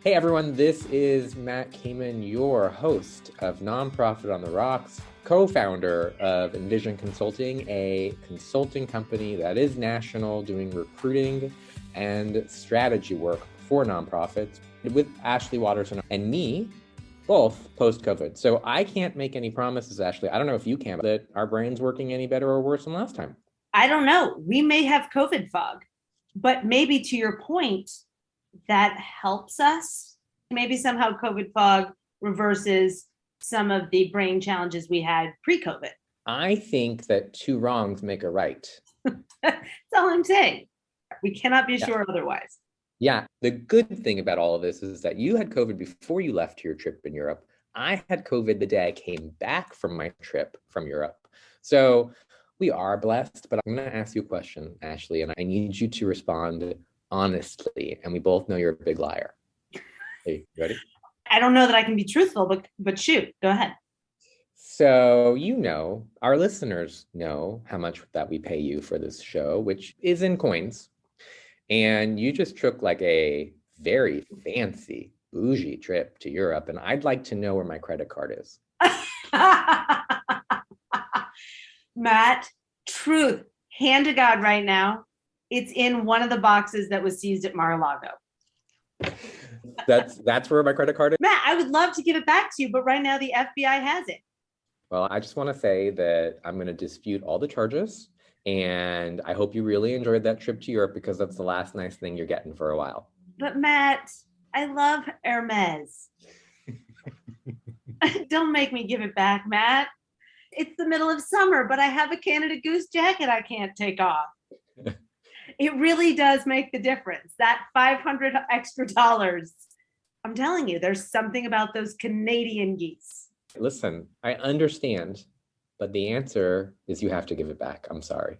Hey everyone, this is Matt Kamen, your host of Nonprofit on the Rocks, co-founder of Envision Consulting, a consulting company that is national, doing recruiting and strategy work for nonprofits with Ashley Watterson and me, both post-COVID. So I can't make any promises, Ashley. I don't know if you can, that our brain's working any better or worse than last time. I don't know. We may have COVID fog, but maybe to your point, that helps us. Maybe somehow COVID fog reverses some of the brain challenges we had pre-COVID. I think that two wrongs make a right. That's all I'm saying. We cannot be sure otherwise. Yeah, the good thing about all of this is that you had COVID before you left your trip in Europe. I had COVID the day I came back from my trip from Europe. So we are blessed, but I'm going to ask you a question, Ashley, and I need you to respond honestly. And we both know you're a big liar. Hey, you ready? I don't know that I can be truthful, but shoot, go ahead. So, our listeners know how much that we pay you for this show, which is in coins. And you just took like a very fancy, bougie trip to Europe. And I'd like to know where my credit card is. Matt, truth, hand to God right now, it's in one of the boxes that was seized at Mar-a-Lago. That's where my credit card is? Matt, I would love to give it back to you, but right now the FBI has it. Well, I just want to say that I'm going to dispute all the charges. And I hope you really enjoyed that trip to Europe because that's the last nice thing you're getting for a while. But Matt, I love Hermes. Don't make me give it back, Matt. It's the middle of summer, but I have a Canada Goose jacket I can't take off. It really does make the difference. That $500 extra. I'm telling you, there's something about those Canadian geese. Listen, I understand, but the answer is you have to give it back. I'm sorry.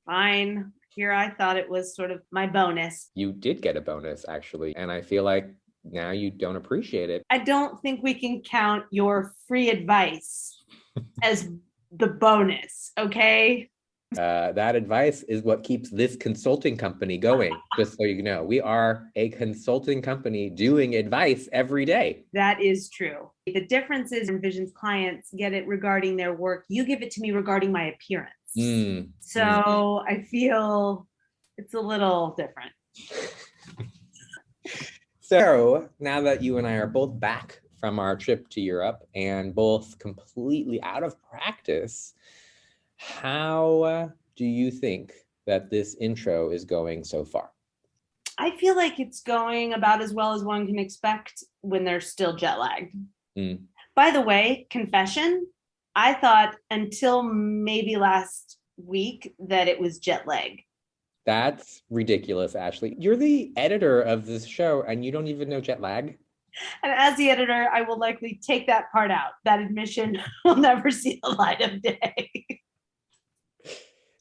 Fine. Here I thought it was sort of my bonus. You did get a bonus, actually, and I feel like now you don't appreciate it. I don't think we can count your free advice as the bonus, okay? That advice is what keeps this consulting company going, just so you know. We are a consulting company doing advice every day. That is true. The difference is Envision's clients get it regarding their work. You give it to me regarding my appearance. So I feel it's a little different. So now that you and I are both back from our trip to Europe and both completely out of practice, how do you think that this intro is going so far? I feel like it's going about as well as one can expect when they're still jet lagged. By the way, confession, I thought until maybe last week that it was jet lag. That's ridiculous, Ashley. You're the editor of this show and you don't even know jet lag? And as the editor, I will likely take that part out. That admission will never see the light of day.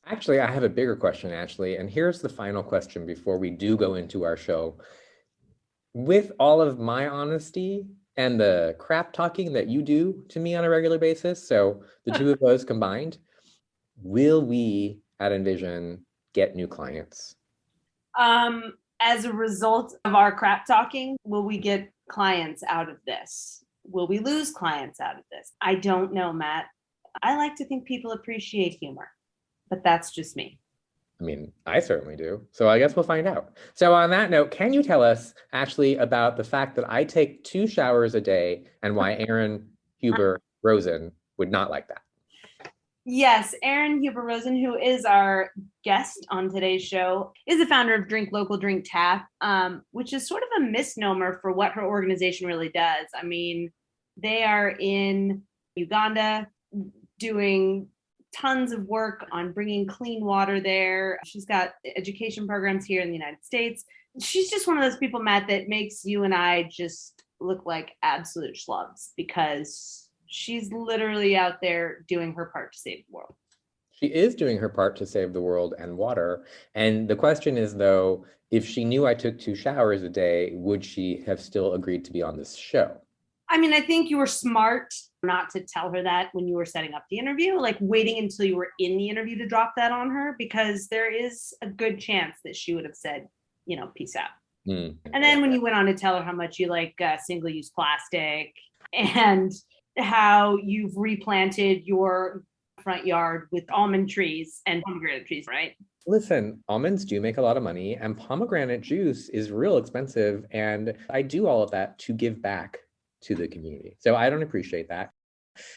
Actually, I have a bigger question, Ashley, and here's the final question before we do go into our show. With all of my honesty and the crap talking that you do to me on a regular basis, so the two of those combined, will we at Envision get new clients? As a result of our crap talking, will we get clients out of this? Will we lose clients out of this? I don't know, Matt. I like to think people appreciate humor, but that's just me. I mean, I certainly do. So I guess we'll find out. So on that note, can you tell us, Ashley, about the fact that I take 2 showers a day and why Erin Huber Rosen would not like that? Yes, Erin Huber Rosen, who is our guest on today's show, is the founder of Drink Local, Drink Tap, which is sort of a misnomer for what her organization really does. I mean, they are in Uganda doing tons of work on bringing clean water there. She's got education programs here in the United States. She's just one of those people, Matt, that makes you and I just look like absolute schlubs because she's literally out there doing her part to save the world. She is doing her part to save the world and water. And the question is, though, if she knew I took 2 showers a day, would she have still agreed to be on this show? I mean, I think you were smart not to tell her that when you were setting up the interview, like waiting until you were in the interview to drop that on her, because there is a good chance that she would have said, peace out. And then when you went on to tell her how much you like single-use plastic and how you've replanted your front yard with almond trees and pomegranate trees, right? Listen, almonds do make a lot of money, and pomegranate juice is real expensive. And I do all of that to give back to the community. So I don't appreciate that.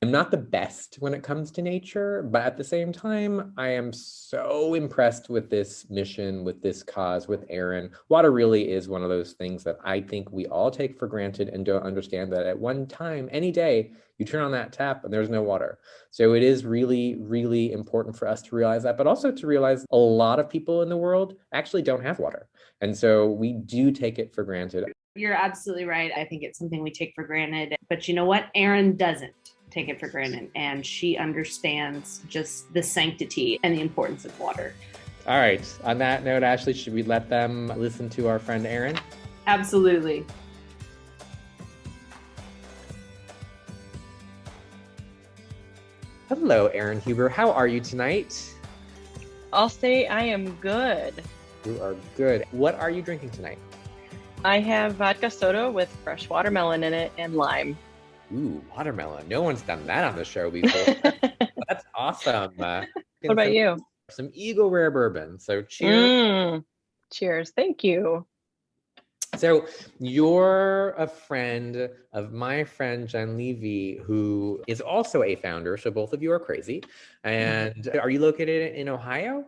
I'm not the best when it comes to nature, but at the same time, I am so impressed with this mission, with this cause, with Erin. Water really is one of those things that I think we all take for granted and don't understand that at one time, any day, you turn on that tap and there's no water. So it is really, really important for us to realize that, but also to realize a lot of people in the world actually don't have water. And so we do take it for granted. You're absolutely right. I think it's something we take for granted. But you know what? Erin doesn't take it for granted, and she understands just the sanctity and the importance of water. All right. On that note, Ashley, should we let them listen to our friend Erin? Absolutely. Hello, Erin Huber. How are you tonight? I'll say I am good. You are good. What are you drinking tonight? I have vodka soda with fresh watermelon in it and lime. Ooh, watermelon. No one's done that on the show before. That's awesome. What about you? Some Eagle Rare bourbon. So cheers. Cheers. Thank you. So you're a friend of my friend Jen Levy, who is also a founder. So both of you are crazy. And are you located in Ohio?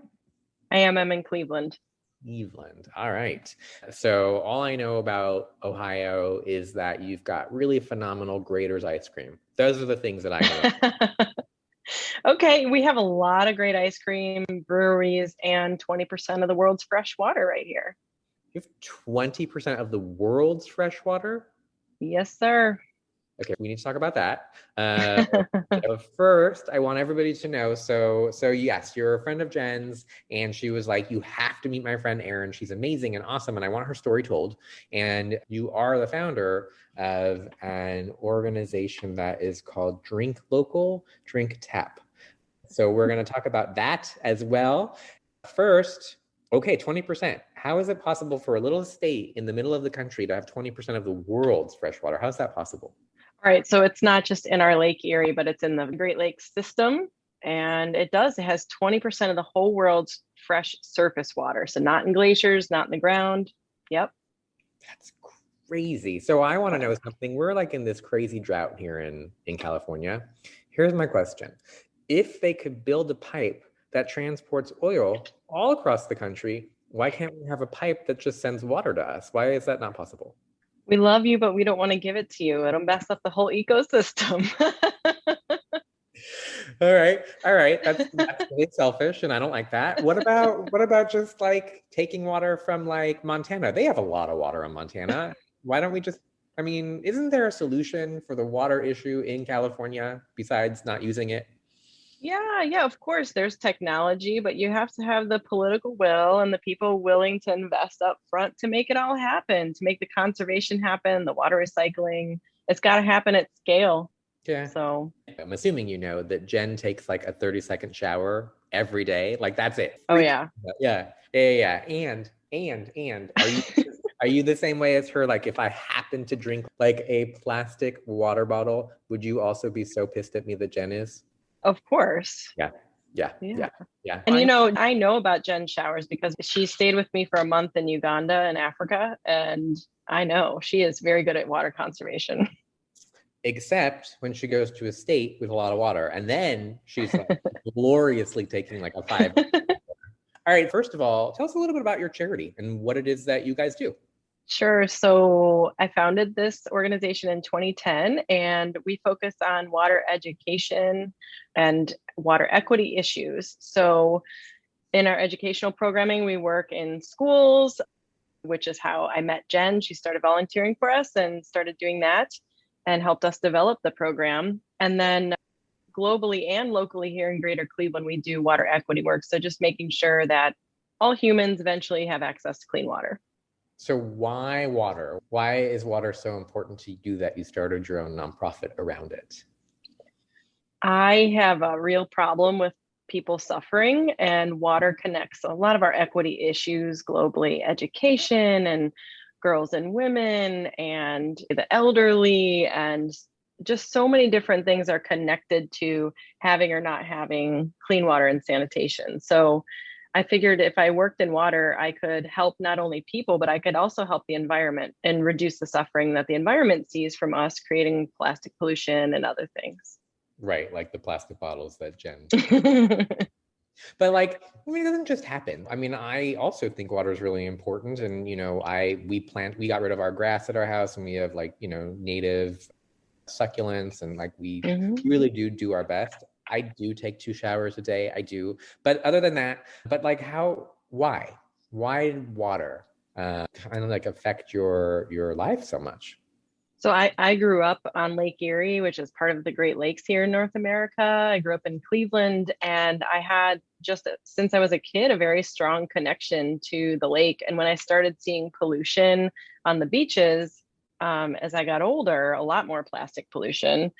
I am. I'm in Cleveland. Cleveland. All right. So all I know about Ohio is that you've got really phenomenal Grater's ice cream. Those are the things that I know. Okay. We have a lot of great ice cream, breweries, and 20% of the world's fresh water right here. You have 20% of the world's fresh water? Yes, sir. Okay, we need to talk about that. So first, I want everybody to know, so yes, you're a friend of Jen's, and she was like, you have to meet my friend Erin. She's amazing and awesome, and I want her story told. And you are the founder of an organization that is called Drink Local, Drink Tap. So we're going to talk about that as well. First, okay, 20%. How is it possible for a little state in the middle of the country to have 20% of the world's fresh water? How's that possible? All right. So it's not just in our Lake Erie, but it's in the Great Lakes system. And it has 20% of the whole world's fresh surface water. So not in glaciers, not in the ground. Yep. That's crazy. So I want to know something. We're like in this crazy drought here in California. Here's my question. If they could build a pipe that transports oil all across the country, why can't we have a pipe that just sends water to us? Why is that not possible? We love you, but we don't want to give it to you. It'll mess up the whole ecosystem. All right. That's really selfish, and I don't like that. What about just like taking water from like Montana? They have a lot of water in Montana. Why don't we just? I mean, isn't there a solution for the water issue in California besides not using it? Yeah, of course. There's technology, but you have to have the political will and the people willing to invest up front to make it all happen, to make the conservation happen, the water recycling. It's got to happen at scale. Yeah. So I'm assuming you know that Jen takes like a 30-second shower every day. Like that's it. Oh yeah. Yeah. And are you the same way as her? Like if I happen to drink like a plastic water bottle, would you also be so pissed at me that Jen is? Of course. Yeah. And you know, I know about Jen's showers because she stayed with me for a month in Uganda and Africa. And I know she is very good at water conservation. Except when she goes to a state with a lot of water. And then she's like gloriously taking like a 5. All right. First of all, tell us a little bit about your charity and what it is that you guys do. Sure. So I founded this organization in 2010, and we focus on water education and water equity issues. So in our educational programming, we work in schools, which is how I met Jen. She started volunteering for us and started doing that and helped us develop the program. And then globally and locally here in Greater Cleveland, we do water equity work. So just making sure that all humans eventually have access to clean water. So why water? Why is water so important to you that you started your own nonprofit around it? I have a real problem with people suffering, and water connects a lot of our equity issues globally, education and girls and women and the elderly, and just so many different things are connected to having or not having clean water and sanitation. So I figured if I worked in water, I could help not only people, but I could also help the environment and reduce the suffering that the environment sees from us creating plastic pollution and other things. Right, like the plastic bottles that Jen. But like, I mean, it doesn't just happen. I mean, I also think water is really important. And, you know, we got rid of our grass at our house, and we have like, you know, native succulents, and like we really do our best. I do take 2 showers a day. I do. But other than that, but like why did water kind of like affect your life so much? So I grew up on Lake Erie, which is part of the Great Lakes here in North America. I grew up in Cleveland, and I had just since I was a kid a very strong connection to the lake. And when I started seeing pollution on the beaches, as I got older, a lot more plastic pollution,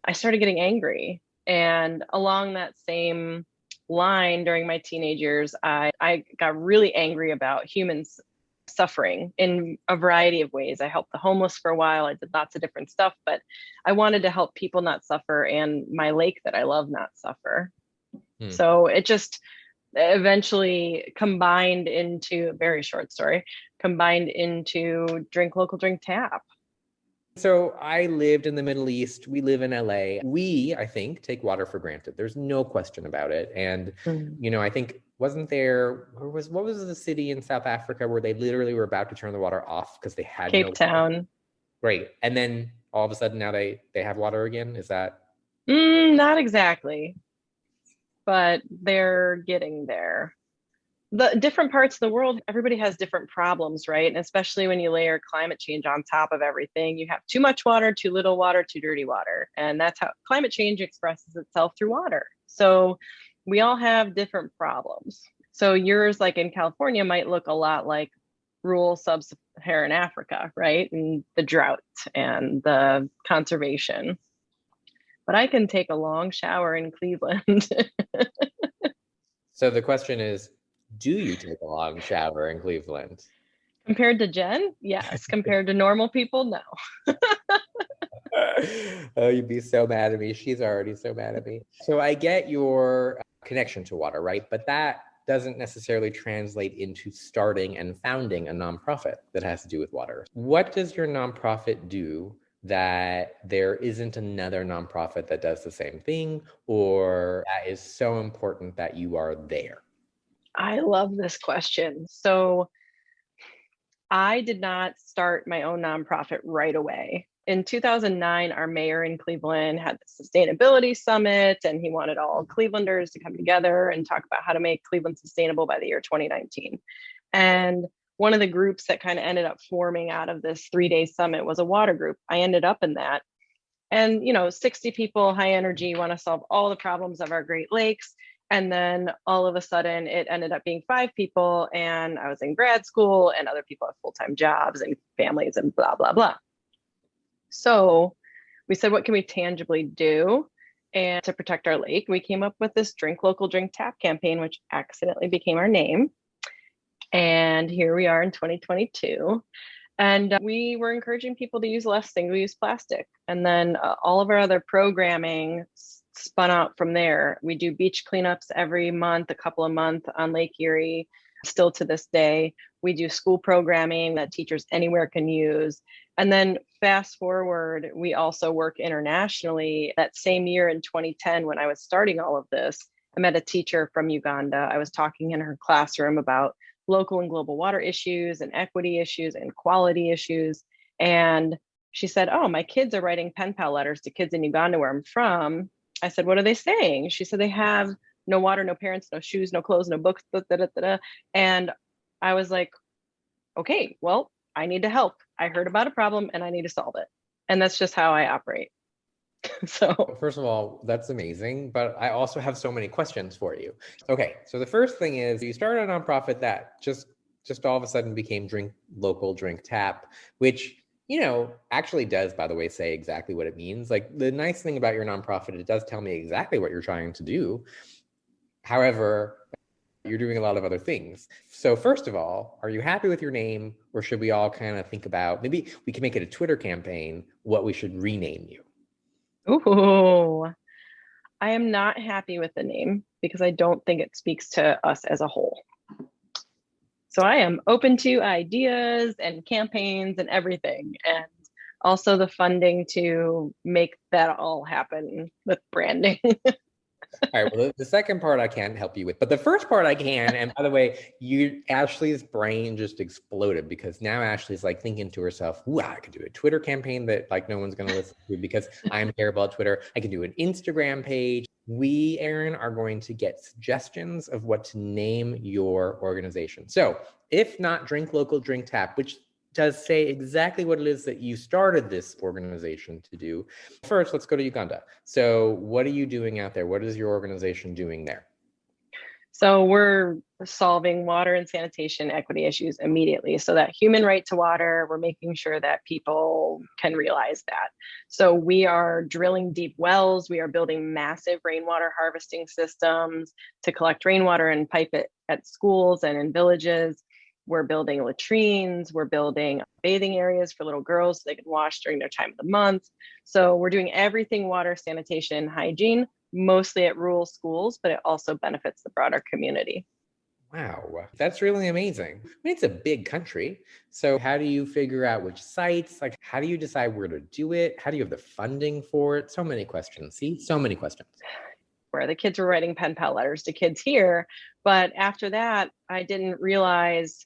I started getting angry. And along that same line, during my teenage years, I got really angry about humans suffering in a variety of ways. I helped the homeless for a while. I did lots of different stuff, but I wanted to help people not suffer and my lake that I love not suffer. So it just eventually combined into a very short story, combined into Drink Local, Drink Tap. So I lived in the Middle East. We live in LA. We, I think, take water for granted. There's no question about it. And, you know, I think what was the city in South Africa where they literally were about to turn the water off because they had Cape Town. Great. And then all of a sudden now they have water again. Is that? Not exactly, but they're getting there. The different parts of the world, everybody has different problems, right? And especially when you layer climate change on top of everything, you have too much water, too little water, too dirty water. And that's how climate change expresses itself through water. So we all have different problems. So yours, like in California, might look a lot like rural sub-Saharan Africa, right? And the drought and the conservation. But I can take a long shower in Cleveland. So the question is, do you take a long shower in Cleveland? Compared to Jen? Yes. Compared to normal people? No. Oh, you'd be so mad at me. She's already so mad at me. So I get your connection to water, right? But that doesn't necessarily translate into starting and founding a nonprofit that has to do with water. What does your nonprofit do that there isn't another nonprofit that does the same thing, or that is so important that you are there? I love this question. So I did not start my own nonprofit right away. In 2009, our mayor in Cleveland had the sustainability summit, and he wanted all Clevelanders to come together and talk about how to make Cleveland sustainable by the year 2019. And one of the groups that kind of ended up forming out of this 3-day summit was a water group. I ended up in that. And, you know, 60 people, high energy, want to solve all the problems of our Great Lakes. And then all of a sudden it ended up being 5 people, and I was in grad school and other people have full-time jobs and families and blah, blah, blah. So we said, what can we tangibly do? And to protect our lake, we came up with this Drink Local, Drink Tap campaign, which accidentally became our name. And here we are in 2022. And we were encouraging people to use less single-use plastic. And then all of our other programming spun out from there. We do beach cleanups every month, a couple of months on Lake Erie, still to this day. We do school programming that teachers anywhere can use. And then fast forward, we also work internationally. That same year in 2010, when I was starting all of this, I met a teacher from Uganda. I was talking in her classroom about local and global water issues and equity issues and quality issues. And she said, oh, my kids are writing pen pal letters to kids in Uganda where I'm from. I said, what are they saying? She said, they have no water, no parents, no shoes, no clothes, no books, da, da, da, da. And I was like, okay, well, I need to help. I heard about a problem and I need to solve it. And that's just how I operate. So first of all, that's amazing, but I also have so many questions for you. Okay, so the first thing is you started a nonprofit that just all of a sudden became Drink Local, Drink Tap, which, you know, actually does, by the way, say exactly what it means. Like, the nice thing about your nonprofit, it does tell me exactly what you're trying to do. However, You're doing a lot of other things. So first of all, are you happy with your name, or should we all kind of think about, maybe we can make it a Twitter campaign, what we should rename you? Ooh, I am not happy with the name because I don't think it speaks to us as a whole. So I am open to ideas and campaigns and everything, and also the funding to make that all happen with branding. All right, well, the second part I can't help you with, but the first part I can. And by the way, Ashley's brain just exploded because now Ashley's like thinking to herself, "Ooh, I could do a Twitter campaign that like no one's going to listen to because I'm terrible at Twitter. I can do an Instagram page." We, Erin, are going to get suggestions of what to name your organization. So if not Drink Local, Drink Tap, which does say exactly what it is that you started this organization to do. First, let's go to Uganda. So what are you doing out there? What is your organization doing there? So we're solving water and sanitation equity issues immediately. So that human right to water, we're making sure that people can realize that. So we are drilling deep wells. We are building massive rainwater harvesting systems to collect rainwater and pipe it at schools and in villages. We're building latrines. We're building bathing areas for little girls so they can wash during their time of the month. So we're doing everything water, sanitation, hygiene, mostly at rural schools, but it also benefits the broader community. Wow, that's really amazing. I mean, it's a big country. So how do you figure out which sites? Like, how do you decide where to do it? How do you have the funding for it? So many questions. See, so many questions. Where the kids were writing pen pal letters to kids here. But after that, I didn't realize,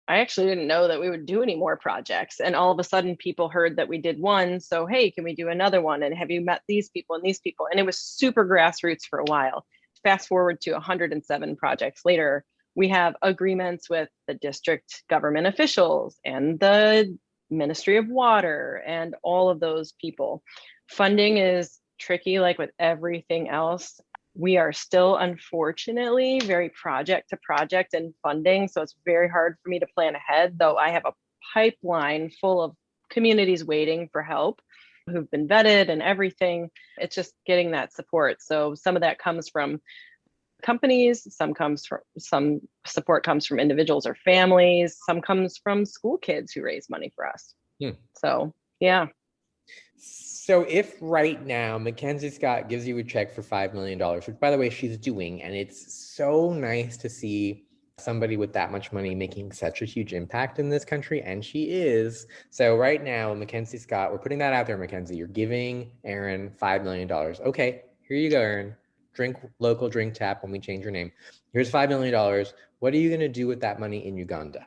I actually didn't know that we would do any more projects. And all of a sudden people heard that we did one. So, hey, can we do another one? And have you met these people and these people? And it was super grassroots for a while. Fast forward to 107 projects later, we have agreements with the district government officials and the Ministry of Water and all of those people. Funding is tricky, like with everything else. We are still, unfortunately, very project to project and funding. So it's very hard for me to plan ahead, though I have a pipeline full of communities waiting for help who've been vetted and everything. It's just getting that support. So some of that comes from companies, some support comes from individuals or families, some comes from school kids who raise money for us. So yeah. So if right now Mackenzie Scott gives you a check for $5 million, which by the way, she's doing, and it's so nice to see somebody with that much money making such a huge impact in this country, and she is. So right now, Mackenzie Scott, we're putting that out there, Mackenzie, you're giving Erin $5 million. Okay, here you go, Erin. Drink Local, Drink Tap when we change your name. Here's $5 million. What are you gonna do with that money in Uganda?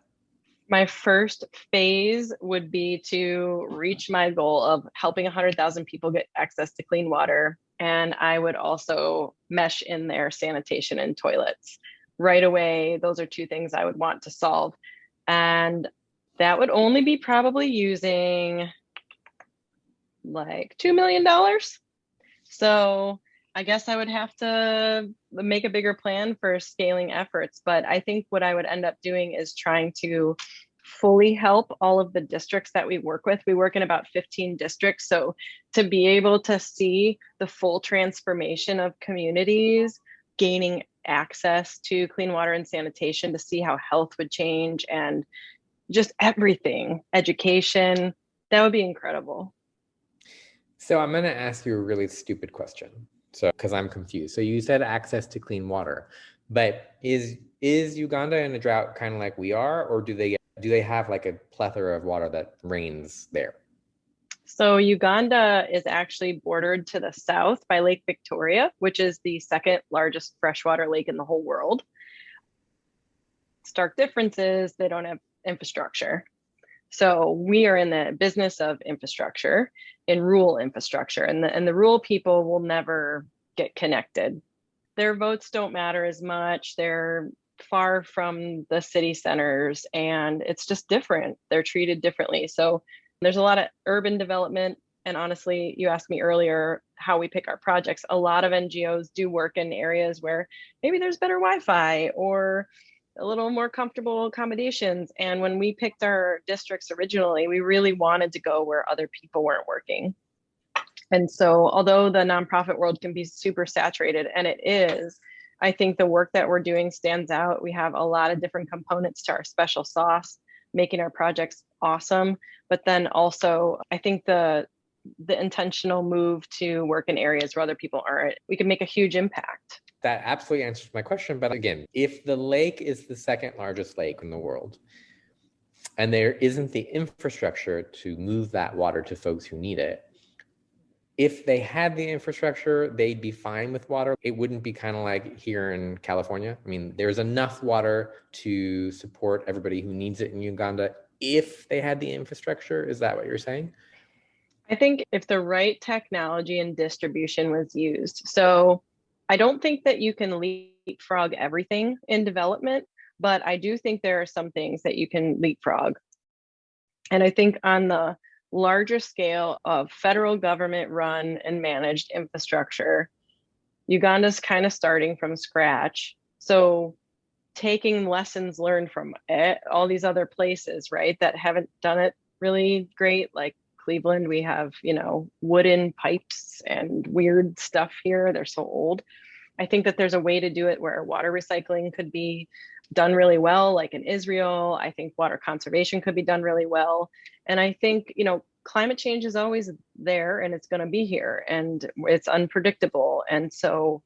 My first phase would be to reach my goal of helping 100,000 people get access to clean water. And I would also mesh in their sanitation and toilets. Right away, those are two things I would want to solve. And that would only be probably using like $2 million. So I guess I would have to make a bigger plan for scaling efforts. But I think what I would end up doing is trying to fully help all of the districts that we work with. We work in about 15 districts. So to be able to see the full transformation of communities gaining access to clean water and sanitation, to see how health would change and just everything, education, that would be incredible. So I'm going to ask you a really stupid question. So, because I'm confused. So you said access to clean water, but is Uganda in a drought kind of like we are, or do they have like a plethora of water that rains there? So Uganda is actually bordered to the south by Lake Victoria, which is the second largest freshwater lake in the whole world. Stark difference is they don't have infrastructure. So we are in the business of infrastructure, in rural infrastructure, and the rural people will never get connected. Their votes don't matter as much. They're far from the city centers, and it's just different. They're treated differently. So there's a lot of urban development. And honestly, you asked me earlier how we pick our projects. A lot of NGOs do work in areas where maybe there's better Wi-Fi or a little more comfortable accommodations. And when we picked our districts originally, we really wanted to go where other people weren't working. And so although the nonprofit world can be super saturated, and it is, I think the work that we're doing stands out. We have a lot of different components to our special sauce, making our projects awesome. But then also, I think the intentional move to work in areas where other people aren't, we can make a huge impact. That absolutely answers my question. But again, if the lake is the second largest lake in the world, and there isn't the infrastructure to move that water to folks who need it, if they had the infrastructure, they'd be fine with water. It wouldn't be kind of like here in California. I mean, there's enough water to support everybody who needs it in Uganda if they had the infrastructure. Is that what you're saying? I think if the right technology and distribution was used. So I don't think that you can leapfrog everything in development, but I do think there are some things that you can leapfrog. And I think on the larger scale of federal government run and managed infrastructure, Uganda's kind of starting from scratch. So taking lessons learned from all these other places, right, that haven't done it really great, like Cleveland, we have, wooden pipes and weird stuff here. They're so old. I think that there's a way to do it where water recycling could be done really well, like in Israel. I think water conservation could be done really well. And I think, climate change is always there and it's going to be here and it's unpredictable. And so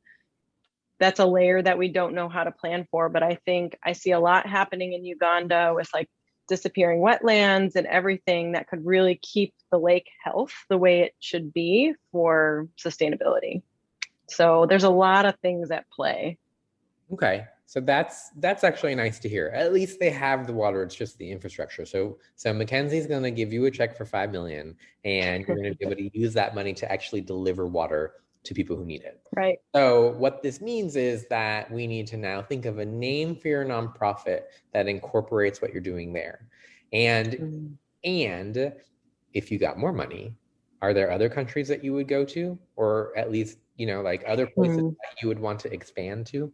that's a layer that we don't know how to plan for. But I think I see a lot happening in Uganda with like disappearing wetlands and everything that could really keep the lake health the way it should be for sustainability. So there's a lot of things at play. Okay. So that's actually nice to hear. At least they have the water. It's just the infrastructure. So Mackenzie's going to give you a check for $5 million, and you're going to be able to use that money to actually deliver water to people who need it. Right. So what this means is that we need to now think of a name for your nonprofit that incorporates what you're doing there. And if you got more money, are there other countries that you would go to, or at least, like other places that you would want to expand to?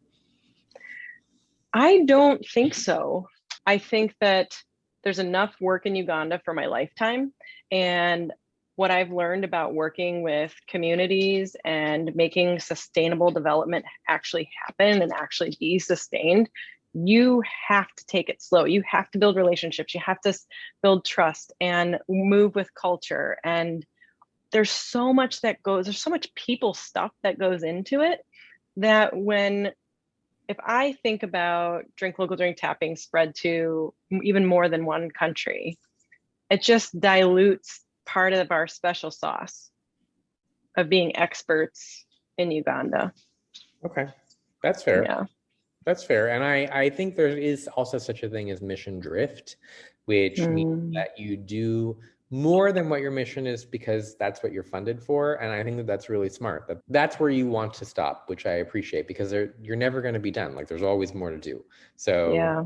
I don't think so. I think that there's enough work in Uganda for my lifetime. And what I've learned about working with communities and making sustainable development actually happen and actually be sustained, you have to take it slow. You have to build relationships. You have to build trust and move with culture. And there's so much there's so much people stuff that goes into it that if I think about drink local, drink tap being spread to even more than one country, it just dilutes part of our special sauce of being experts in Uganda. Okay, that's fair. Yeah. That's fair. And I think there is also such a thing as mission drift, which means that you do more than what your mission is because that's what you're funded for. And I think that that's really smart. That's where you want to stop, which I appreciate, because you're never going to be done. Like there's always more to do. So, yeah.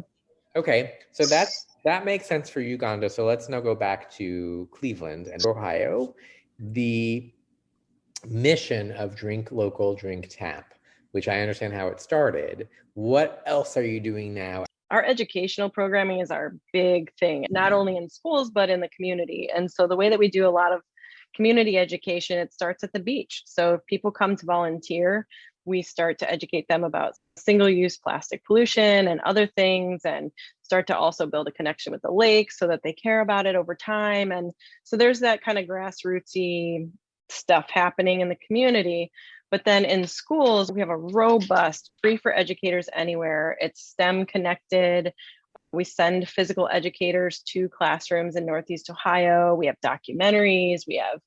Okay. So that makes sense for Uganda. So let's now go back to Cleveland and Ohio. The mission of Drink Local, Drink Tap, which I understand how it started. What else are you doing now? Our educational programming is our big thing, not only in schools, but in the community. And so the way that we do a lot of community education, it starts at the beach. So if people come to volunteer, we start to educate them about single-use plastic pollution and other things, and start to also build a connection with the lake so that they care about it over time. And so there's that kind of grassrootsy stuff happening in the community. But then in schools, we have a robust, free for educators anywhere. It's STEM connected. We send physical educators to classrooms in Northeast Ohio. We have documentaries. We have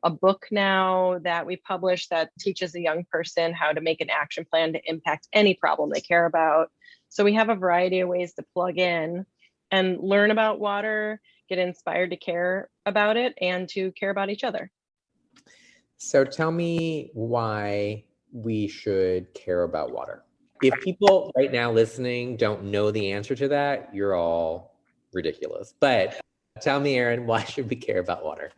a book now that we publish that teaches a young person how to make an action plan to impact any problem they care about. So we have a variety of ways to plug in and learn about water, get inspired to care about it, and to care about each other. So tell me why we should care about water. If people right now listening don't know the answer to that, you're all ridiculous. But tell me, Erin, why should we care about water?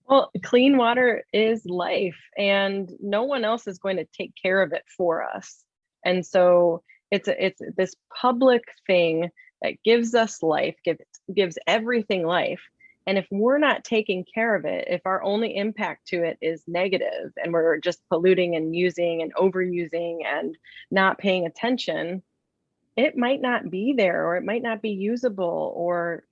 Well, clean water is life, and no one else is going to take care of it for us. And so it's this public thing that gives us life, gives everything life. And if we're not taking care of it, if our only impact to it is negative and we're just polluting and using and overusing and not paying attention, it might not be there, or it might not be usable, or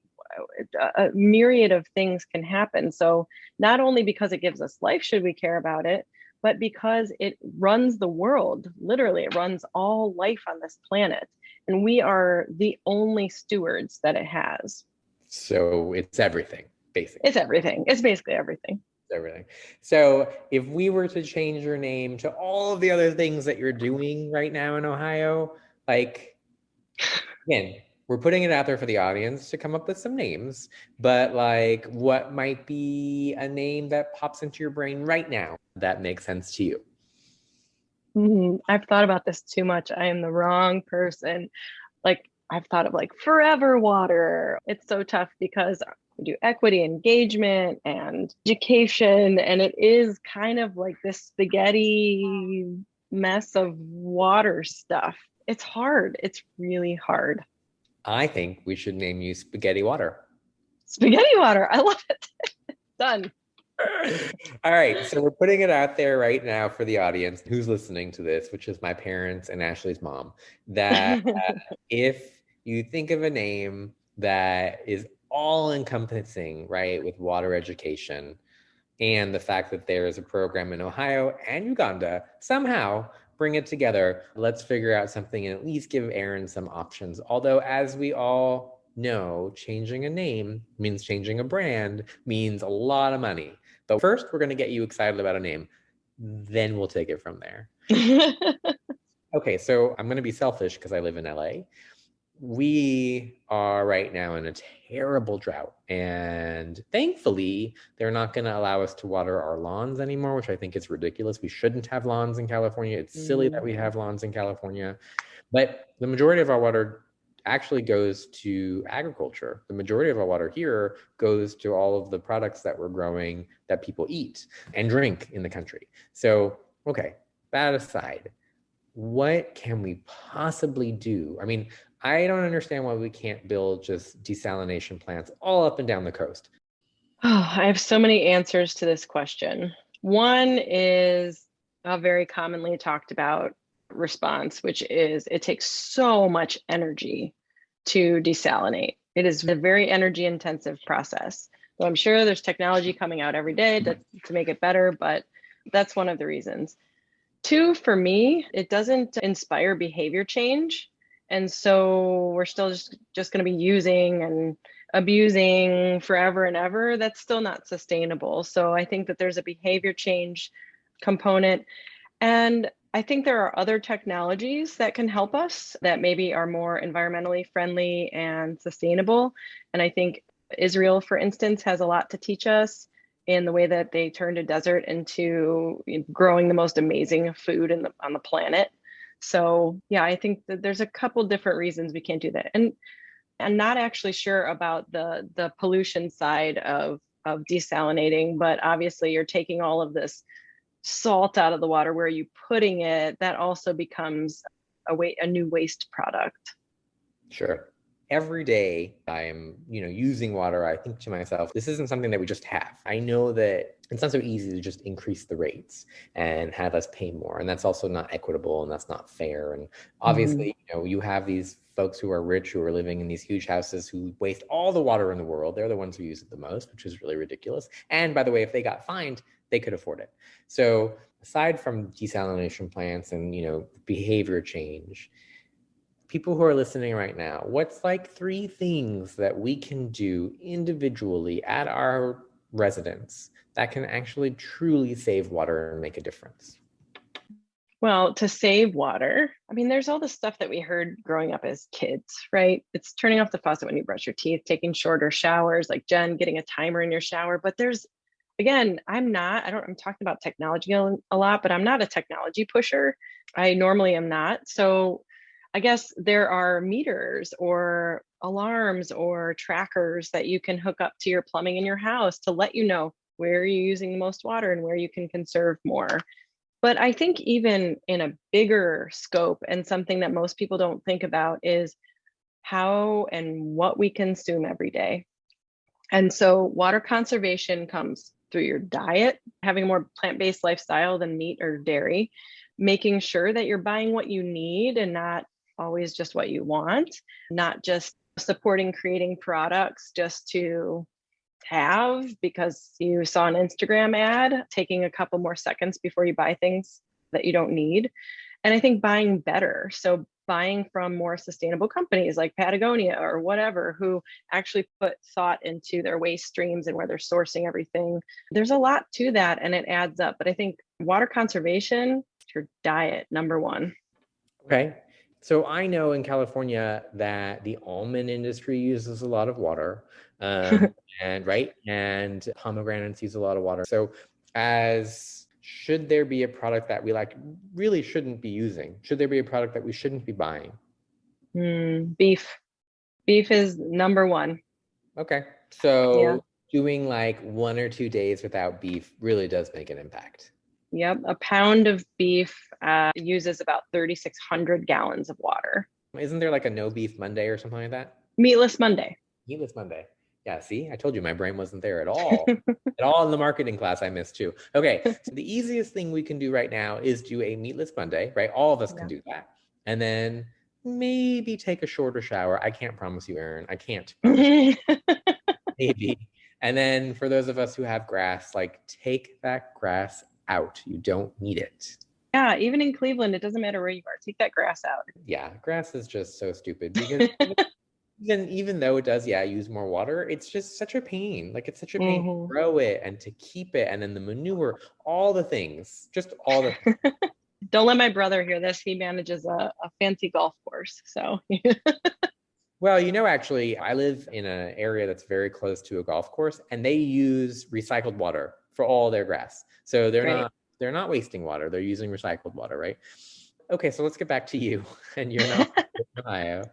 a myriad of things can happen. So not only because it gives us life should we care about it, but because it runs the world. Literally, it runs all life on this planet. And we are the only stewards that it has. So it's everything, basically. It's everything. It's basically everything. It's everything. So if we were to change your name to all of the other things that you're doing right now in Ohio, like, again, we're putting it out there for the audience to come up with some names, but like, what might be a name that pops into your brain right now that makes sense to you? I've thought about this too much. I am the wrong person. Like, I've thought of like Forever Water. It's so tough because we do equity engagement and education, and it is kind of like this spaghetti mess of water stuff. It's hard. It's really hard. I think we should name you Spaghetti Water. Spaghetti Water. I love it. Done. All right, so we're putting it out there right now for the audience who's listening to this, which is my parents and Ashley's mom, that if you think of a name that is all encompassing, right, with water education and the fact that there is a program in Ohio and Uganda, somehow bring it together. Let's figure out something and at least give Erin some options. Although, as we all know, changing a name means changing a brand, means a lot of money. But first, we're going to get you excited about a name. Then we'll take it from there. Okay, so I'm going to be selfish because I live in LA. We are right now in a terrible drought, and thankfully they're not going to allow us to water our lawns anymore, which I think is ridiculous. We shouldn't have lawns in California. It's silly that we have lawns in California, but the majority of our water actually goes to agriculture. The majority of our water here goes to all of the products that we're growing that people eat and drink in the country. So, okay, that aside, what can we possibly do? I mean, I don't understand why we can't build just desalination plants all up and down the coast. Oh, I have so many answers to this question. One is a very commonly talked about response, which is it takes so much energy to desalinate. It is a very energy intensive process. So I'm sure there's technology coming out every day to make it better, but that's one of the reasons. Two, for me, it doesn't inspire behavior change. And so we're still just going to be using and abusing forever and ever. That's still not sustainable. So I think that there's a behavior change component. And I think there are other technologies that can help us that maybe are more environmentally friendly and sustainable. And I think Israel, for instance, has a lot to teach us in the way that they turned a desert into growing the most amazing food on the planet. So yeah, I think that there's a couple different reasons we can't do that. And I'm not actually sure about the pollution side of desalinating, but obviously you're taking all of this salt out of the water. Where are you putting it? That also becomes a new waste product. Sure. Every day I am, using water, I think to myself, this isn't something that we just have. I know that it's not so easy to just increase the rates and have us pay more. And that's also not equitable and that's not fair. And obviously, you have these folks who are rich, who are living in these huge houses who waste all the water in the world. They're the ones who use it the most, which is really ridiculous. And by the way, if they got fined, they could afford it. So aside from desalination plants and, behavior change, people who are listening right now, what's like 3 things that we can do individually at our residence that can actually truly save water and make a difference? Well, to save water, I mean, there's all the stuff that we heard growing up as kids, right? It's turning off the faucet when you brush your teeth, taking shorter showers, like Jen, getting a timer in your shower. But I'm talking about technology a lot, but I'm not a technology pusher. I normally am not. So I guess there are meters or alarms or trackers that you can hook up to your plumbing in your house to let you know where you're using the most water and where you can conserve more. But I think even in a bigger scope, and something that most people don't think about, is how and what we consume every day. And so water conservation comes through your diet, having a more plant-based lifestyle than meat or dairy, making sure that you're buying what you need and not always just what you want, not just supporting creating products just to have because you saw an Instagram ad, taking a couple more seconds before you buy things that you don't need. And I think buying better. So buying from more sustainable companies like Patagonia or whatever, who actually put thought into their waste streams and where they're sourcing everything. There's a lot to that and it adds up. But I think water conservation, your diet, number one. Okay. So I know in California that the almond industry uses a lot of water, and pomegranates use a lot of water. So should there be a product that we really shouldn't be using? Should there be a product that we shouldn't be buying? Beef. Beef is number one. Okay. So doing 1 or 2 days without beef really does make an impact. Yep. A pound of beef uses about 3,600 gallons of water. Isn't there a no beef Monday or something like that? Meatless Monday. Meatless Monday. Yeah, see, I told you my brain wasn't there at all. At all in the marketing class I missed too. Okay, so the easiest thing we can do right now is do a meatless Monday, right? All of us can do that. And then maybe take a shorter shower. I can't promise you, Erin. I can't. Maybe. And then for those of us who have grass, take that grass out. You don't need it. Yeah, even in Cleveland, it doesn't matter where you are. Take that grass out. Yeah, grass is just so stupid because even though it does, use more water, it's just such a pain. It's such a pain to grow it and to keep it, and then the manure, all the things, just all the things. Don't let my brother hear this. He manages a fancy golf course, so. Well, actually, I live in an area that's very close to a golf course, and they use recycled water for all their grass. So they're not wasting water. They're using recycled water, right? Okay, so let's get back to you, and you're not in Ohio.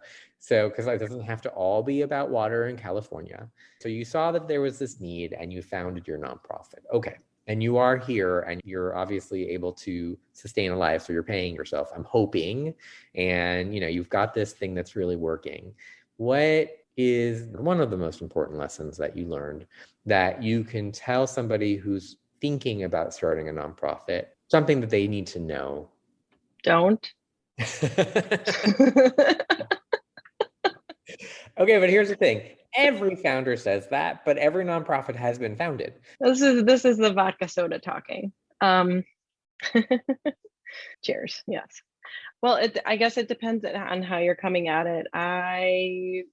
So, because it doesn't have to all be about water in California. So you saw that there was this need and you founded your nonprofit. Okay. And you are here and you're obviously able to sustain a life. So you're paying yourself, I'm hoping. And, you've got this thing that's really working. What is one of the most important lessons that you learned that you can tell somebody who's thinking about starting a nonprofit, something that they need to know? Don't. Okay, but here's the thing. Every founder says that, but every nonprofit has been founded. This is the vodka soda talking. Cheers. Yes. Well, I guess it depends on how you're coming at it. I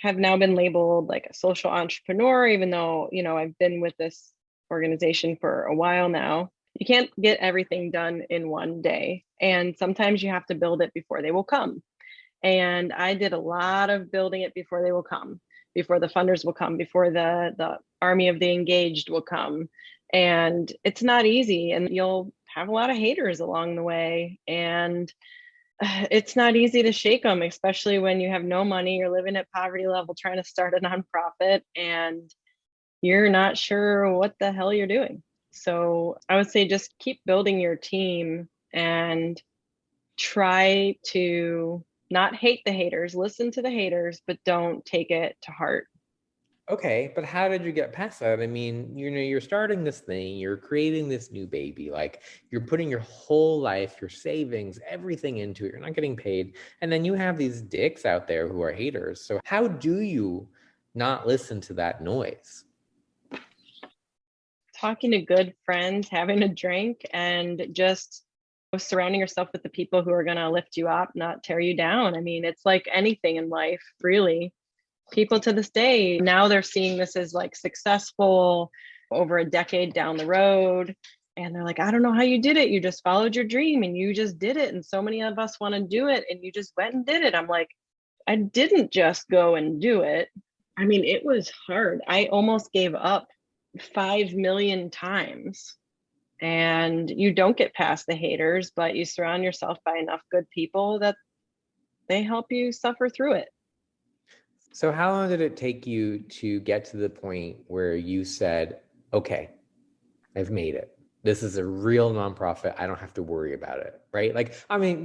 have now been labeled a social entrepreneur, even though, I've been with this organization for a while now. You can't get everything done in one day. And sometimes you have to build it before they will come. And I did a lot of building it before they will come, before the funders will come, before the army of the engaged will come. And it's not easy. And you'll have a lot of haters along the way. And it's not easy to shake them, especially when you have no money, you're living at poverty level, trying to start a nonprofit, and you're not sure what the hell you're doing. So I would say just keep building your team and try to not hate the haters, listen to the haters, but don't take it to heart. Okay, but how did you get past that? I mean, you're starting this thing, you're creating this new baby, you're putting your whole life, your savings, everything into it. You're not getting paid. And then you have these dicks out there who are haters. So how do you not listen to that noise? Talking to good friends, having a drink, and just surrounding yourself with the people who are going to lift you up, not tear you down. I mean, it's like anything in life, really. People to this day, now they're seeing this as successful over a decade down the road. And they're like, I don't know how you did it. You just followed your dream and you just did it. And so many of us want to do it. And you just went and did it. I'm like, I didn't just go and do it. I mean, it was hard. I almost gave up 5 million times. And you don't get past the haters, but you surround yourself by enough good people that they help you suffer through it. So how long did it take you to get to the point where you said, okay, I've made it. This is a real nonprofit. I don't have to worry about it, right?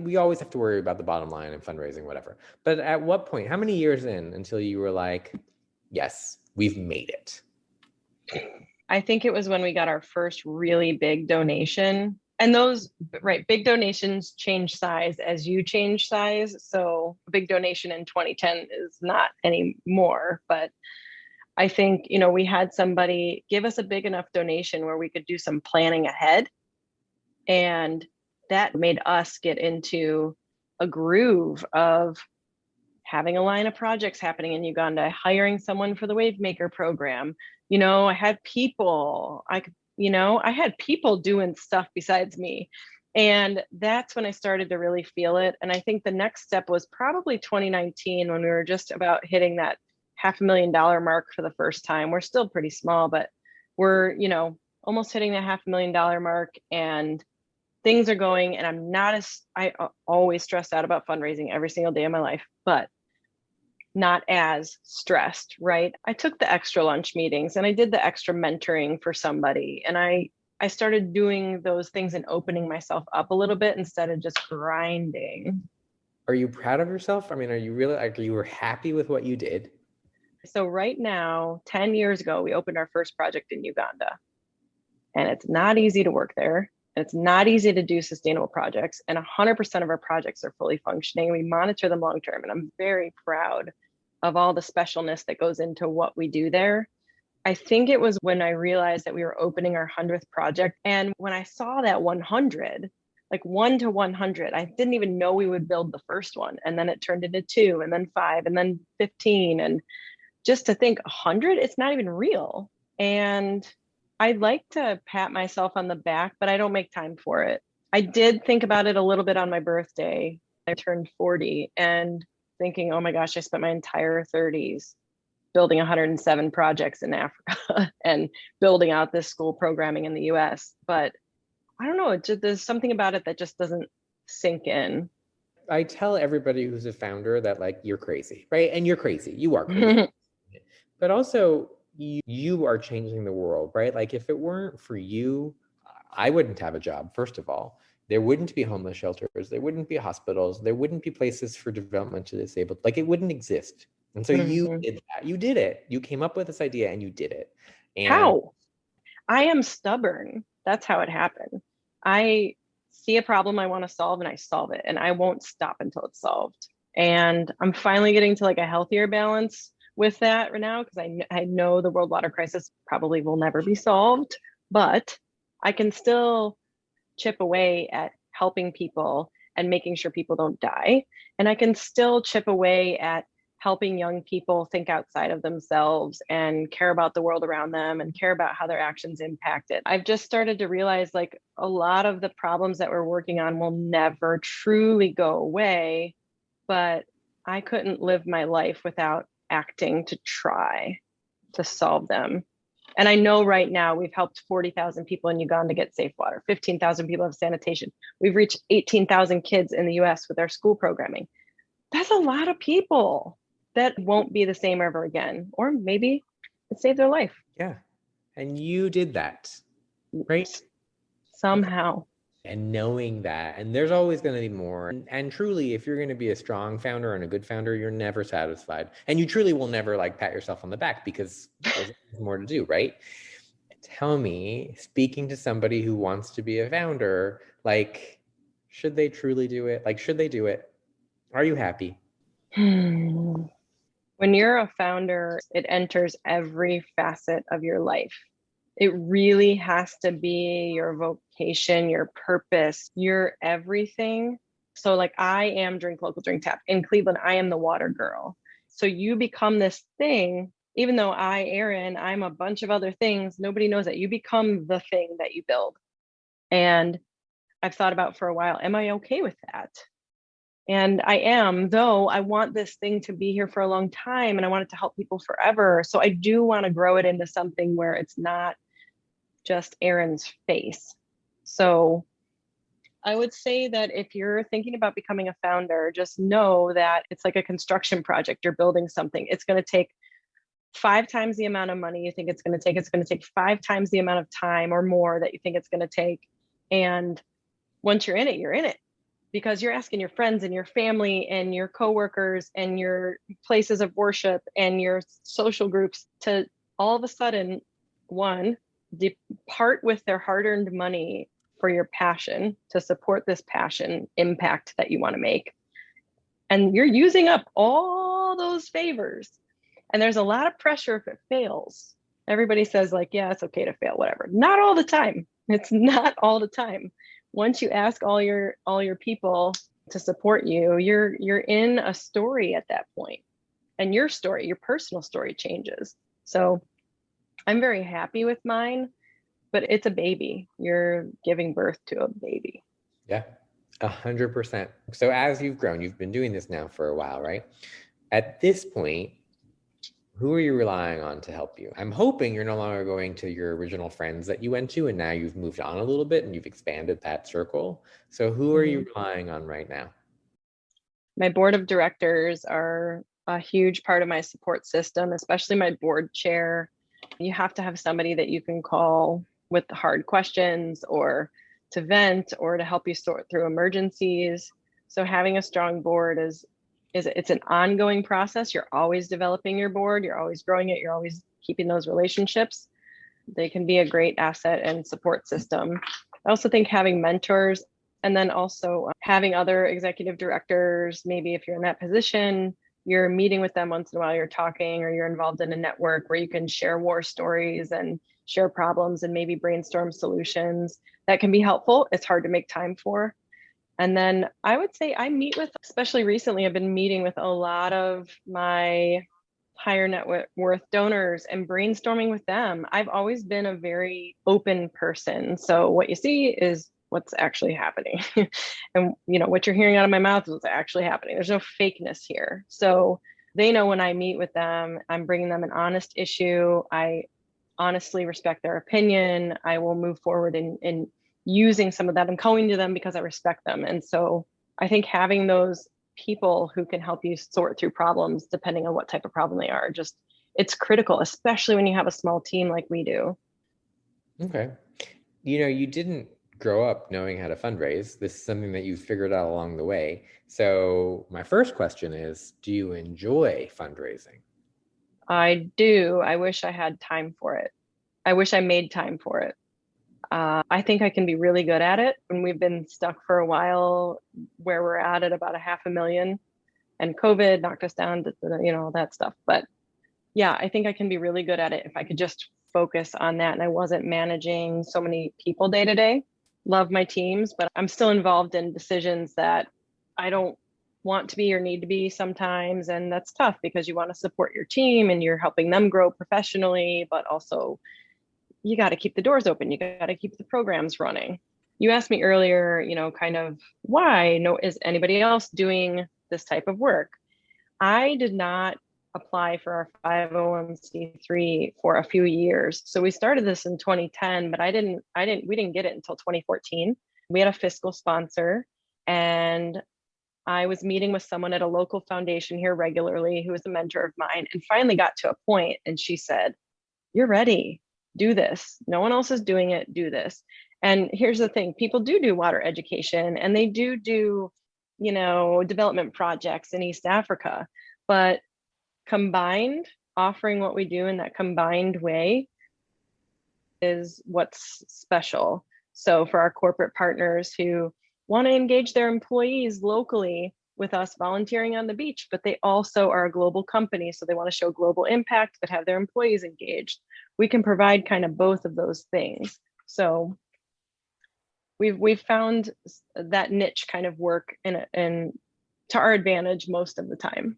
We always have to worry about the bottom line and fundraising, whatever. But at what point, how many years in until you were like, yes, we've made it. I think it was when we got our first really big donation. And those, right, big donations change size as you change size. So a big donation in 2010 is not anymore. But I think, we had somebody give us a big enough donation where we could do some planning ahead. And that made us get into a groove of having a line of projects happening in Uganda, hiring someone for the Wave Maker program. I had people, I had people doing stuff besides me. And that's when I started to really feel it. And I think the next step was probably 2019 when we were just about hitting that $500,000 mark for the first time. We're still pretty small, but we're, almost hitting the $500,000 mark, and things are going, and I always stressed out about fundraising every single day of my life, but not as stressed, right? I took the extra lunch meetings and I did the extra mentoring for somebody. And I started doing those things and opening myself up a little bit instead of just grinding. Are you proud of yourself? I mean, are you were happy with what you did? So right now, 10 years ago, we opened our first project in Uganda. And it's not easy to work there. And it's not easy to do sustainable projects. And 100% of our projects are fully functioning. We monitor them long term. And I'm very proud of all the specialness that goes into what we do there. I think it was when I realized that we were opening our 100th project. And when I saw that 100, like 1 to 100, I didn't even know we would build the first one. And then it turned into 2, and then 5, and then 15. And just to think 100, it's not even real. And I like to pat myself on the back, but I don't make time for it. I did think about it a little bit on my birthday. I turned 40 and thinking, oh my gosh, I spent my entire 30s building 107 projects in Africa and building out this school programming in the US. But I don't know, there's something about it that just doesn't sink in. I tell everybody who's a founder that, like, you're crazy, right? And you're crazy. You are crazy. But also, you are changing the world, right? Like, if it weren't for you, I wouldn't have a job, first of all. There wouldn't be homeless shelters. There wouldn't be hospitals. There wouldn't be places for developmentally disabled. Like, it wouldn't exist. And so you did that. You did it. You came up with this idea and you did it. And how? I am stubborn. That's how it happened. I see a problem I want to solve and I solve it, and I won't stop until it's solved. And I'm finally getting to like a healthier balance with that right now, because I know the world water crisis probably will never be solved, but I can still chip away at helping people and making sure people don't die. And I can still chip away at helping young people think outside of themselves and care about the world around them and care about how their actions impact it. I've just started to realize, like, a lot of the problems that we're working on will never truly go away, but I couldn't live my life without acting to try to solve them. And I know right now we've helped 40,000 people in Uganda get safe water, 15,000 people have sanitation. We've reached 18,000 kids in the US with our school programming. That's a lot of people that won't be the same ever again, or maybe it saved their life. yeah, and you did that, right? Somehow. And knowing that, and there's always going to be more. And truly, if you're going to be a strong founder and a good founder, you're never satisfied. And you truly will never, like, pat yourself on the back, because there's more to do, right? Tell me, speaking to somebody who wants to be a founder, like, should they truly do it? Like, should they do it? Are you happy? When you're a founder, it enters every facet of your life. It really has to be your vocation, your purpose, your everything. So, like, I am Drink Local, Drink Tap. In Cleveland, I am the water girl. So you become this thing, even though Erin, I'm a bunch of other things. Nobody knows that. You become the thing that you build. And I've thought about for a while, am I okay with that? And I am, though I want this thing to be here for a long time and I want it to help people forever. So I do want to grow it into something where it's not just Erin's face. So I would say that if you're thinking about becoming a founder, just know that it's like a construction project. You're building something. It's going to take 5 times the amount of money you think it's going to take. It's going to take 5 times the amount of time or more that you think it's going to take. And once you're in it, you're in it. because you're asking your friends and your family and your coworkers and your places of worship and your social groups to all of a sudden, one, depart with their hard-earned money for your passion to support this passion impact that you want to make. And you're using up all those favors. And there's a lot of pressure if it fails. Everybody says like, yeah, it's okay to fail, whatever. Not all the time. It's not all the time. Once you ask all your people to support you, you're in a story at that point. And your story, your personal story changes. So I'm very happy with mine, but it's a baby. You're giving birth to a baby. Yeah, 100%. So as you've grown, you've been doing this now for a while, right? At this point, who are you relying on to help you? I'm hoping you're no longer going to your original friends that you went to, and now you've moved on a little bit and you've expanded that circle. So who are you relying on right now? My board of directors are a huge part of my support system, especially my board chair. You have to have somebody that you can call with the hard questions or to vent or to help you sort through emergencies. So having a strong board is it's an ongoing process. You're always developing your board, you're always growing it, you're always keeping those relationships. They can be a great asset and support system. I also think having mentors and then also having other executive directors, maybe if you're in that position, you're meeting with them once in a while, you're talking, or you're involved in a network where you can share war stories and share problems and maybe brainstorm solutions. That can be helpful. It's hard to make time for. And then I would say I meet with, especially recently, I've been meeting with a lot of my higher net worth donors and brainstorming with them. I've always been a very open person. So what you see is what's actually happening. And what you're hearing out of my mouth is what's actually happening. There's no fakeness here. So they know when I meet with them, I'm bringing them an honest issue. I honestly respect their opinion. I will move forward in using some of that. I'm coming to them because I respect them. And so I think having those people who can help you sort through problems, depending on what type of problem they are, it's critical, especially when you have a small team like we do. Okay. You didn't grow up knowing how to fundraise. This is something that you figured out along the way. So my first question is, do you enjoy fundraising? I do. I wish I had time for it. I wish I made time for it. I think I can be really good at it. And we've been stuck for a while where we're at about $500,000, and COVID knocked us down to, that stuff. But yeah, I think I can be really good at it if I could just focus on that and I wasn't managing so many people day to day. Love my teams, but I'm still involved in decisions that I don't want to be or need to be sometimes. And that's tough because you want to support your team and you're helping them grow professionally, but also you got to keep the doors open. You got to keep the programs running. You asked me earlier, kind of why is anybody else doing this type of work? I did not apply for our 501c3 for a few years. So we started this in 2010, but we didn't get it until 2014. We had a fiscal sponsor, and I was meeting with someone at a local foundation here regularly who was a mentor of mine, and finally got to a point and she said, "You're ready. Do this. No one else is doing it. Do this." And here's the thing, people do water education and they do development projects in East Africa, but combined, offering what we do in that combined way is what's special. So for our corporate partners who want to engage their employees locally with us volunteering on the beach, but they also are a global company, so they want to show global impact but have their employees engaged. We can provide kind of both of those things. So we've found that niche kind of work in to our advantage most of the time.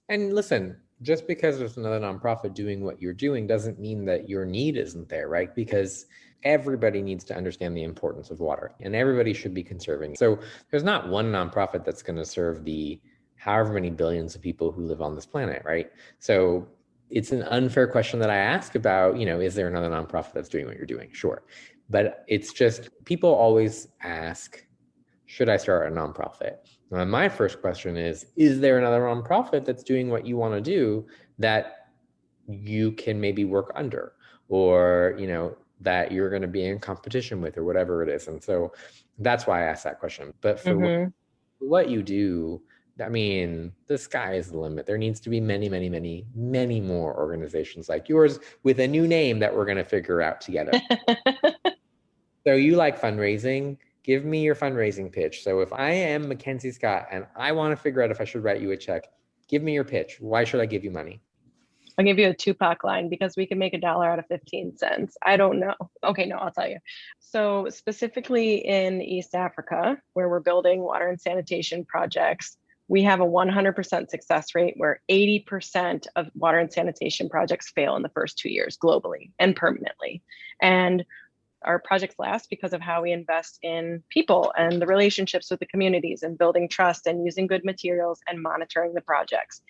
And listen, just because there's another nonprofit doing what you're doing doesn't mean that your need isn't there, right? Because everybody needs to understand the importance of water and everybody should be conserving. So there's not one nonprofit that's going to serve the however many billions of people who live on this planet, right? So it's an unfair question that I ask about, is there another nonprofit that's doing what you're doing? Sure. But it's just, people always ask, should I start a nonprofit? And my first question is there another nonprofit that's doing what you want to do that you can maybe work under? Or, that you're going to be in competition with or whatever it is. And so that's why I asked that question. But for what you do, I mean, the sky is the limit. There needs to be many, many, many, many more organizations like yours with a new name that we're going to figure out together. So you like fundraising? Give me your fundraising pitch. So if I am Mackenzie Scott and I want to figure out if I should write you a check, give me your pitch. Why should I give you money? I'll give you a Tupac line because we can make $1 out of 15 cents. I don't know. Okay, no, I'll tell you. So specifically in East Africa, where we're building water and sanitation projects, we have a 100% success rate where 80% of water and sanitation projects fail in the first 2 years globally and permanently. And our projects last because of how we invest in people and the relationships with the communities and building trust and using good materials and monitoring the projects.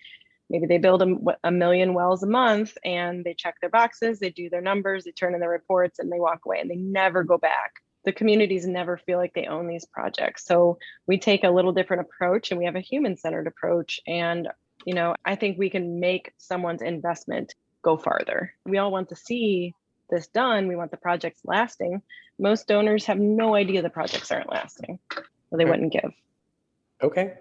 Maybe they build a million wells a month and they check their boxes, they do their numbers, they turn in their reports and they walk away and they never go back. The communities never feel like they own these projects. So we take a little different approach and we have a human-centered approach. And, you know, I think we can make someone's investment go farther. We all want to see this done. We want the projects lasting. Most donors have no idea the projects aren't lasting, or they wouldn't give. Okay,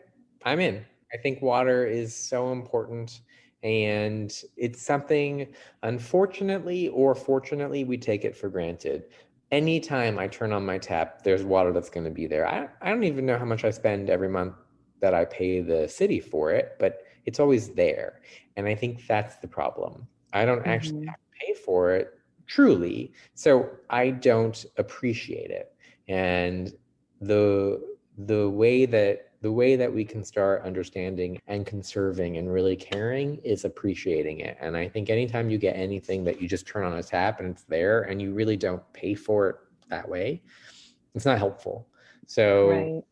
I'm in. I think water is so important, and it's something, unfortunately or fortunately, we take it for granted. Anytime I turn on my tap, there's water that's going to be there. I don't even know how much I spend every month that I pay the city for it, but it's always there. And I think that's the problem. I don't actually have to pay for it truly, so I don't appreciate it. And the way that we can start understanding and conserving and really caring is appreciating it. And I think anytime you get anything that you just turn on a tap and it's there and you really don't pay for it that way, it's not helpful. So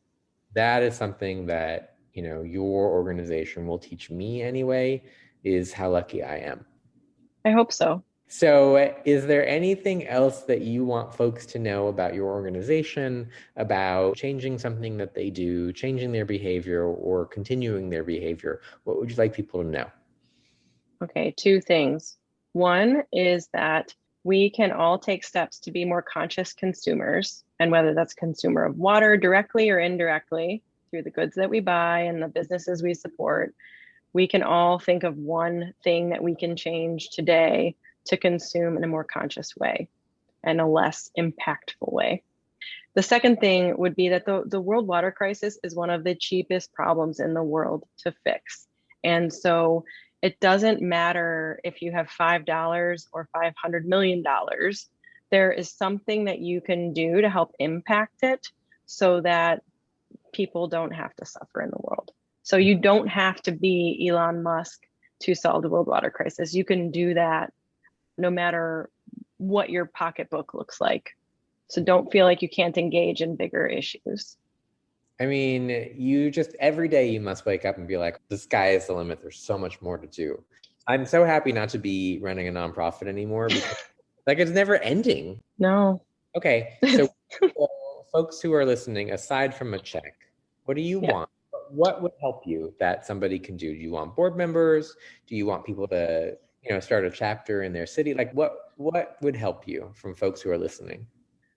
that is something that, you know, your organization will teach me anyway, is how lucky I am. I hope so. So is there anything else that you want folks to know about your organization, about changing something that they do, changing their behavior or continuing their behavior? What would you like people to know? Okay, 2 things. One is that we can all take steps to be more conscious consumers, and whether that's consumer of water directly or indirectly through the goods that we buy and the businesses we support, we can all think of one thing that we can change today to consume in a more conscious way and a less impactful way. The second thing would be that the world water crisis is one of the cheapest problems in the world to fix. And so it doesn't matter if you have $5 or $500 million. There is something that you can do to help impact it so that people don't have to suffer in the world. So you don't have to be Elon Musk to solve the world water crisis. You can do that no matter what your pocketbook looks like. So don't feel like you can't engage in bigger issues. I mean, you just, every day you must wake up and be like, the sky is the limit. There's so much more to do. I'm so happy not to be running a nonprofit anymore because like it's never ending. No. Okay, so folks who are listening, aside from a check, what do you want? What would help you that somebody can do? Do you want board members? Do you want people to, you know, start a chapter in their city? Like what would help you from folks who are listening?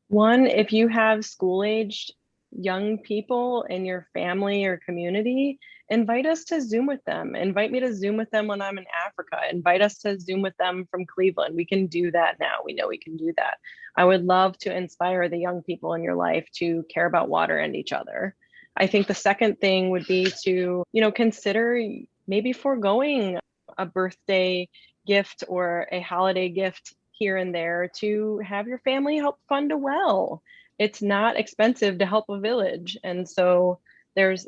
One, if you have school-aged young people in your family or community, invite us to Zoom with them. Invite me to Zoom with them when I'm in Africa. Invite us to Zoom with them from Cleveland. We can do that now. We know we can do that. I would love to inspire the young people in your life to care about water and each other. I think the second thing would be to, you know, consider maybe foregoing a birthday gift or a holiday gift here and there to have your family help fund a well. It's not expensive to help a village. And so there's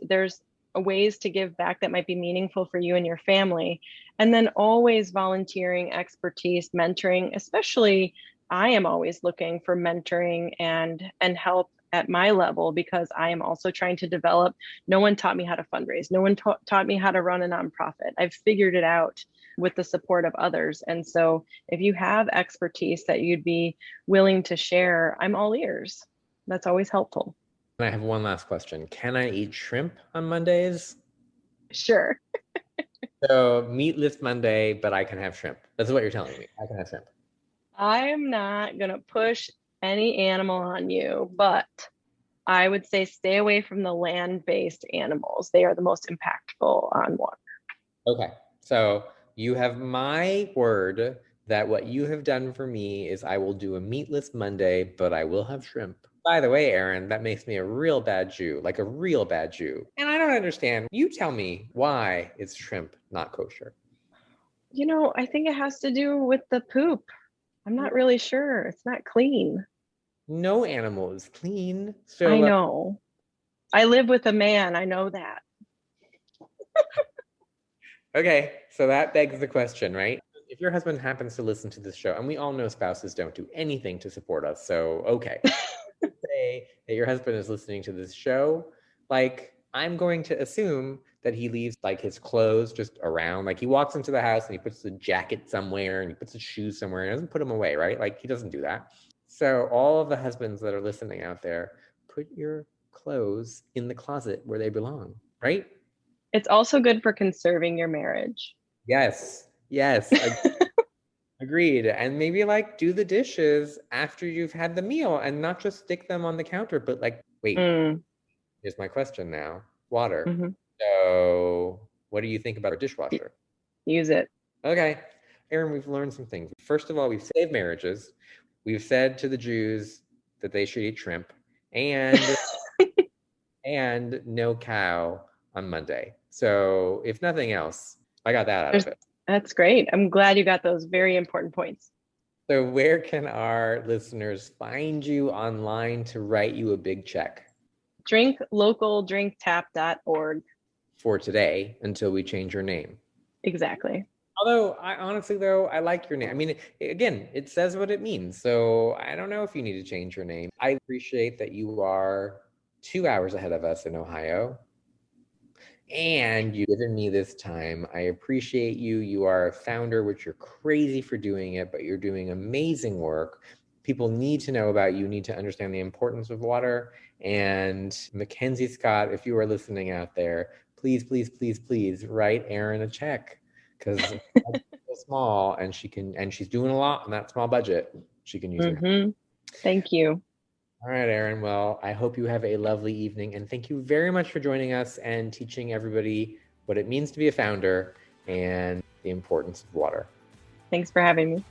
ways to give back that might be meaningful for you and your family. And then always volunteering, expertise, mentoring, especially I am always looking for mentoring and help at my level because I am also trying to develop. No one taught me how to fundraise. No one taught me how to run a nonprofit. I've figured it out with the support of others. And so if you have expertise that you'd be willing to share, I'm all ears. That's always helpful. I have one last question. Can I eat shrimp on Mondays? Sure. So meatless Monday, but I can have shrimp. That's what you're telling me. I can have shrimp. I'm not going to push any animal on you, but I would say stay away from the land-based animals. They are the most impactful on water. Okay, so you have my word that what you have done for me is I will do a meatless Monday, but I will have shrimp. By the way, Erin, that makes me a real bad Jew, like a real bad Jew. And I don't understand. You tell me why is shrimp not kosher? I think it has to do with the poop. I'm not really sure. It's not clean. No animal is clean. I know. I live with a man. I know that. Okay, so that begs the question, right? If your husband happens to listen to this show, and we all know spouses don't do anything to support us, so okay. Say that your husband is listening to this show, like I'm going to assume that he leaves like his clothes just around. Like he walks into the house and he puts the jacket somewhere and he puts his shoes somewhere and doesn't put them away, right? Like he doesn't do that. So all of the husbands that are listening out there, put your clothes in the closet where they belong, right? It's also good for conserving your marriage. Yes. Agreed. And maybe like do the dishes after you've had the meal and not just stick them on the counter, but like, wait, here's my question now. Water. Mm-hmm. So what do you think about a dishwasher? Use it. Okay. Erin, we've learned some things. First of all, we've saved marriages. We've said to the Jews that they should eat shrimp and and no cow on Monday. So if nothing else, I got that out of it. That's great. I'm glad you got those very important points. So where can our listeners find you online to write you a big check? DrinkLocalDrinkTap.org. For today, until we change your name. Exactly. Although, I like your name. I mean, again, it says what it means. So I don't know if you need to change your name. I appreciate that you are 2 hours ahead of us in Ohio. And you've given me this time. I appreciate you. You are a founder, which you're crazy for doing it, but you're doing amazing work. People need to know about you, need to understand the importance of water. And Mackenzie Scott, if you are listening out there, please, please, please, please write Erin a check, because it's so small and she's doing a lot on that small budget. She can use her. Thank you. All right, Erin. Well, I hope you have a lovely evening, and thank you very much for joining us and teaching everybody what it means to be a founder and the importance of water. Thanks for having me.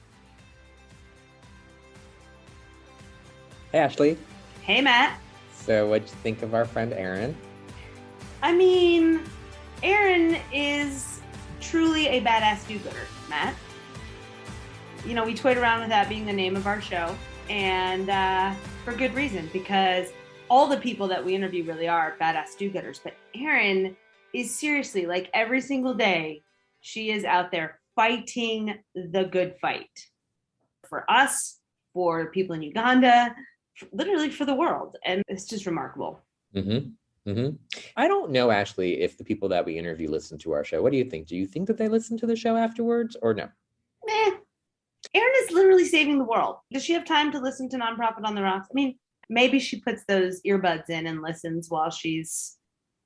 Hey, Ashley. Hey, Matt. So what'd you think of our friend Erin? I mean, Erin is truly a badass do-gooder, Matt. We toyed around with that being the name of our show, and for good reason, because all the people that we interview really are badass do-gooders. But Erin is seriously, like every single day, she is out there fighting the good fight for us, for people in Uganda, literally for the world. And it's just remarkable. I don't know, Ashley, if the people that we interview listen to our show. What do you think? Do you think that they listen to the show afterwards or no? Erin is literally saving the world. Does she have time to listen to Nonprofit on the Rocks? I mean, maybe she puts those earbuds in and listens while she's,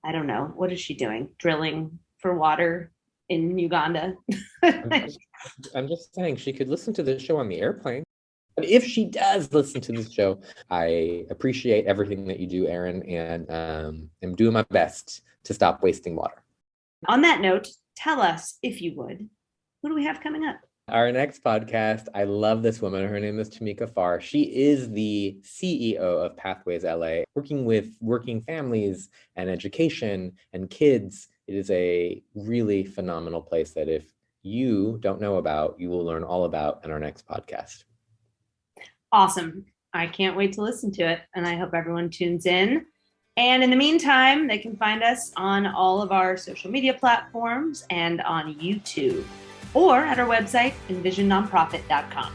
I don't know, what is she doing? Drilling for water in Uganda? I'm just saying she could listen to the show on the airplane. But if she does listen to this show, I appreciate everything that you do, Erin, and am doing my best to stop wasting water. On that note, tell us, if you would, what do we have coming up? Our next podcast, I love this woman. Her name is Tamika Farr. She is the CEO of Pathways LA, working with working families and education and kids. It is a really phenomenal place that if you don't know about, you will learn all about in our next podcast. Awesome. I can't wait to listen to it, and I hope everyone tunes in. And in the meantime, they can find us on all of our social media platforms and on YouTube, or at our website, envisionnonprofit.com.